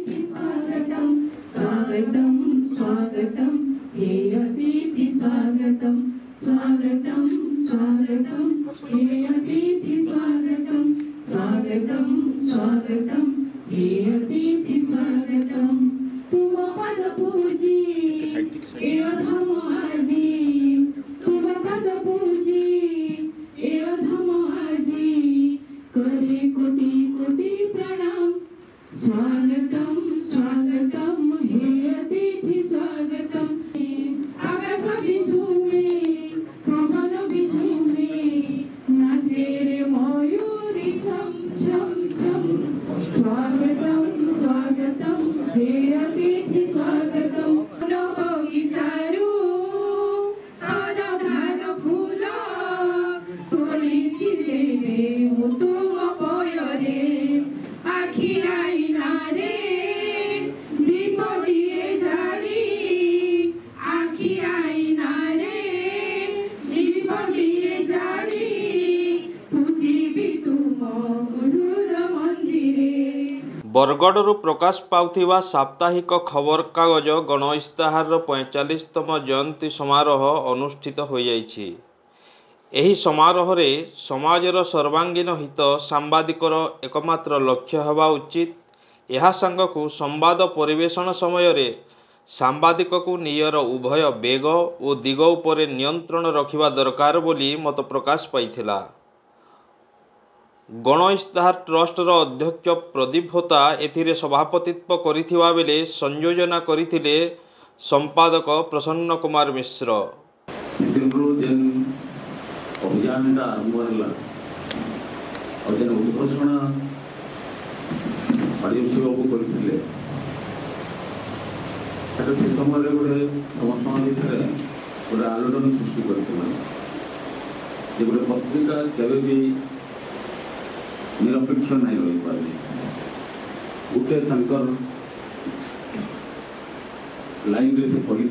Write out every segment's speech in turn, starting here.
अतिथि स्वागतम स्वागतम स्वागतम हे अतिथि स्वागतम स्वागतम स्वागतम हे अतिथि स्वागतम स्वागतम स्वागतम हे अतिथि स्वागतम तुम पद पूजी ए अधम आजी तुम पद पूजी ए अधम आजी करे कोटि कोटि प्रणाम स्वागतम स्वागतम हे अतिथि स्वागतम आकाश विझुमे पवन विझुमे नाचे रे मयूरी छम छम छम स्वागतम स्वागतम हे अतिथि स्वागतम बगीचारू सरधार फूल तोड़िछि जेबे मु तुम पयरे आखि आईना रे दीप दिए जाड़ी आखि आईना रे दीप दिए जाड़ी पूजिबी तुम गुरुर मंदिरे। बरगढ़ प्रकाश पाउथिबा साप्ताहिक खबर कागज गण इस्ताहार 45तम जयंती समारोह अनुष्ठित हो जाइछि। एही समारोह रे समाजर सर्वांगीन हित सांबादिकर एकमात्र लक्ष्य हेबा उचित। यह संगकु संवाद परिवेषण समय रे सांबादिक को नियर उभय बेग और दिग उपरे नियंत्रण रखिबा दरकार बोली मत प्रकाश पाइथिला। गण इस्ताहार ट्रस्टर अध्यक्ष प्रदीप होता एथिरे सभापतित्व करिथिबा बेले संयोजना करिथिले संपादक प्रसन्न कुमार मिश्र। अभियान आरंभ है उद्घोषणा आदिवासी बाबू करते समय गोटे समस्त भितर गोटे आलोड़न सृष्टि करते गोटे पत्रिका केवे भी निरपेक्ष नहीं रही पारे गोटे लाइन रे से पढ़ी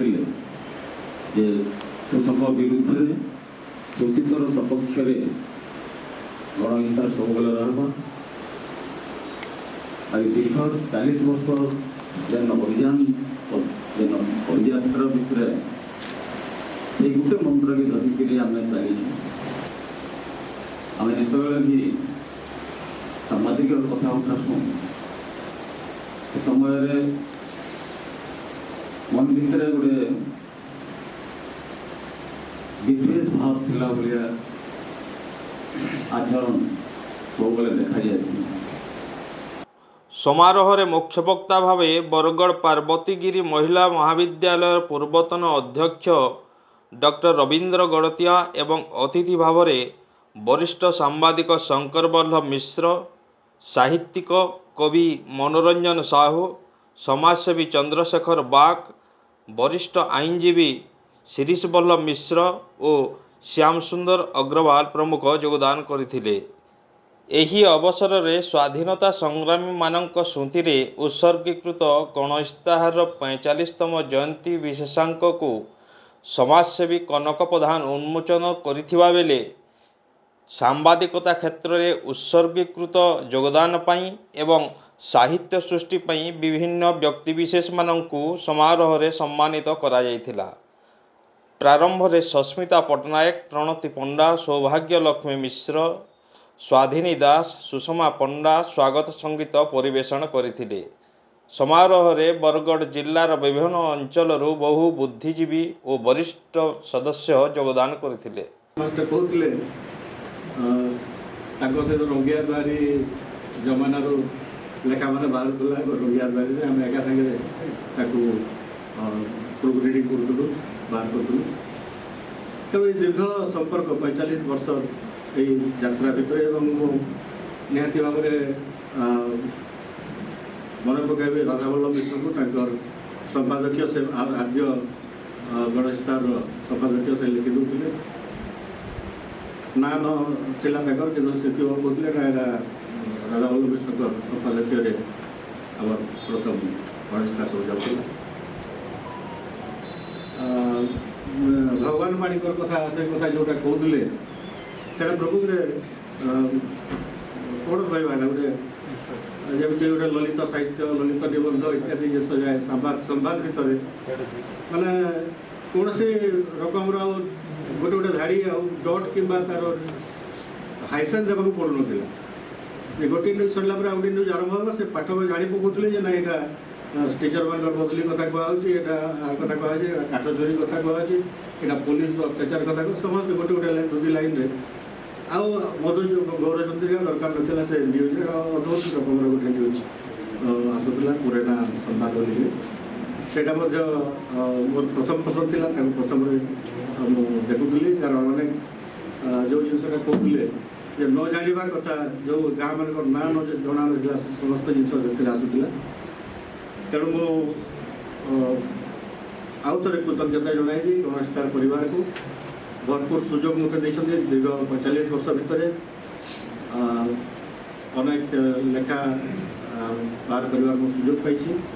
जे शोषक विरुद्ध शोषितर सपक्ष गण इस्ताहार सब बेले रहा दीर्घ 40 वर्ष जेन अभियान जेन पदयात्रा भितर से गोटे मंत्र के धरिकी आम चली आम जिते भी सामाजिक कथबार्ता शुणु समय मन भितर गोटे विद्वेष भाव थिला बलिया आचरण सब बेले देखा जाए। समारोह रे मुख्य वक्ता भावे बरगढ़ पार्वतीगिरी महिला महाविद्यालय पूर्वतन अध्यक्ष डॉक्टर रवींद्र गड़तिया एवं अतिथि भाव में वरिष्ठ सांबादिक शंकर वल्लभ मिश्र, साहित्यिक कवि मनोरंजन साहू, समाजसेवी चंद्रशेखर बाग, वरिष्ठ आईनजीवी शिरीष वल्लभ मिश्र और श्याम सुंदर अग्रवाल प्रमुख योगदान करथिले। एही अवसर रे स्वाधीनता संग्रामी मानक स्मृति रे उत्सर्गीकृत गण इस्ताहार 45तम जयंती विशेषांक को समाजसेवी कनक प्रधान उन्मोचन करिथिबा बेले सांबादिकता क्षेत्र में उत्सर्गीकृत योगदान पाई एवं साहित्य सृष्टि पाई विभिन्न व्यक्तिविशेष मानकु समारोह रे सम्मानित करा जायथिला। प्रारंभ रे सस्मिता पट्टनायक, प्रणति पंडा, सौभाग्य लक्ष्मी मिश्र, स्वाधिनी दास, सुषमा पंडा स्वागत संगीत परिवेषण करथिले। समारोह रे बरगढ़ जिल्लार विभिन्न अंचल बहु बुद्धिजीवी और वरिष्ठ सदस्य योगदान करथिले। रंगिया द्वारी जमानार लेखा मैंने बाहर रंगिया द्वारी आम एका सागे प्रूफ रिडिंग करूँ बाहर करूँ। तेणु दीर्घ संपर्क 45 वर्ष यही यात्रा भितर निहाती भाव मन पकाइबे राधावल्लभ मिश्र को संपादकीय से आद्य गण इस्ताहार संपादकीय से लिखि दूसरे ना नाला कि कहते ना यहाँ राधावल्लभ मिश्र संपादकीय आम प्रथम गण इस्ताहार सब जाऊला। भगवान पाणीकर कथा से कथा जोटा कहते प्रकृत कौन कहना गोटे ଯେମିତି ଗୋଟେ ଲଳିତ ସାହିତ୍ୟ ଲଳିତ ନିବନ୍ଧ ଇତ୍ୟାଦି ଜିନିଷ ଯାଏ ସମ୍ବାଦ ଭିତରେ ମାନେ କୌଣସି ରକମର ଗୋଟେ ଗୋଟେ ଧାଡ଼ି ଆଉ ଡଟ୍ କିମ୍ବା ତାର ହାଇଫେନ୍ ଦେବାକୁ ପଡ଼ୁନଥିଲା। ଯେ ଗୋଟିଏ ନ୍ୟୁଜ୍ ସରିଲା ପରେ ଆଉ ଗୋଟେ ନ୍ୟୁଜ୍ ଆରମ୍ଭ ହେବ ସେ ପାଠକ ଜାଣି ପକାଉଥିଲେ ଯେ ନା ଏଇଟା ଟିଚରମାନଙ୍କର ବଦଳି କଥା କୁହାହେଉଛି, ଏଇଟା କଥା କୁହାହେଉଛି, କାଠ ଚୋରି କଥା କୁହାହେଉଛି, ଏଇଟା ପୋଲିସ ଅତ୍ୟାଚାର କଥା କୁହା ସମସ୍ତେ ଗୋଟେ ଗୋଟେ ଲାଇନ୍ ଦୁଇ ଲାଇନ୍ରେ ଆଉ ମଧୁ ଗୌରଚନ୍ଦ୍ରିକା ଦରକାର ନଥିଲା ସେ ନ୍ୟୁଜ୍ରେ ଅଦ୍ଭୁତ ରକମର ଗୋଟେ ନ୍ୟୁଜ୍ ଆସୁଥିଲା ପୁରେନା ସମ୍ବାଦ ବୋଲିକି। ସେଇଟା ମଧ୍ୟ ମୋର ପ୍ରଥମ ପସନ୍ଦ ଥିଲା, ତାକୁ ପ୍ରଥମରେ ମୁଁ ଦେଖୁଥିଲି କାରଣ ଅନେକ ଯେଉଁ ଜିନିଷଟା କହୁଥିଲେ ଯେ ନ ଜାଣିବା କଥା ଯେଉଁ ଗାଁମାନଙ୍କର ନାଁ ନ ଜଣା ନଥିଲା ସେ ସମସ୍ତ ଜିନିଷ ସେଥିରେ ଆସୁଥିଲା। ତେଣୁ ମୁଁ ଆଉ ଥରେ କୃତଜ୍ଞତା ଜଣାଇବି ଗଣେଶତାର ପରିବାରକୁ। ଭରପୁର ସୁଯୋଗ ମୋତେ ଦେଇଛନ୍ତି ଦୀର୍ଘ 45 ବର୍ଷ ଭିତରେ ଅନେକ ଲେଖା ବାହାର କରିବାର ମୁଁ ସୁଯୋଗ ପାଇଛି।